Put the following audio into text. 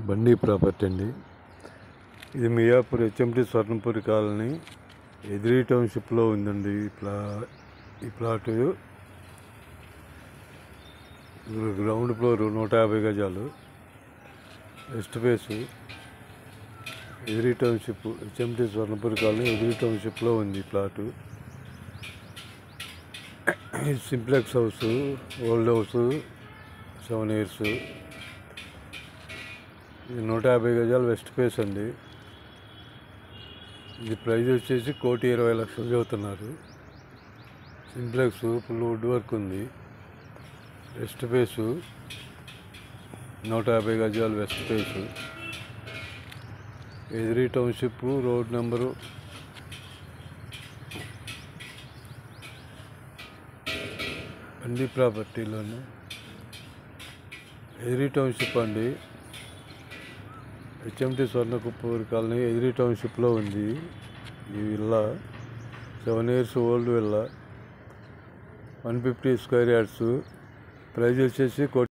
బండి ప్రాపర్టీ అండి. ఇది మియాపూర్ హెచ్ఎంటి స్వర్ణపురి కాలనీ ఎదిరి టౌన్షిప్లో ఉందండి. ఈ ప్లాట్ గ్రౌండ్ ఫ్లోర్ 150 గజాలు, వెస్ట్ ఫేసు, ఎదిరి టౌన్షిప్, హెచ్ఎంటి స్వర్ణపురి కాలనీ ఎదిరి టౌన్షిప్లో ఉంది ఈ plot. Simplex house, old house, 7 years. ఇది 150 గజాలు వెస్ట్ ఫేస్ అండి. ఇది ప్రైస్ వచ్చేసి 1,20,00,000 చదువుతున్నారు. సింప్లెక్స్, ఫుల్ వుడ్ వర్క్ ఉంది. వెస్ట్ ఫేసు, 150 గజాలు వెస్ట్ ఫేసు, ఎదిరి టౌన్షిప్, రోడ్ నెంబరు అన్ని ప్రాపర్టీలోనే. ఎదిరి టౌన్షిప్ అండి, హెచ్ఎంటి స్వర్ణపురి కాలనీ ఎదిరి టౌన్షిప్లో ఉంది ఈ villa. 7 years old villa, 150 square yards. Price వచ్చేసి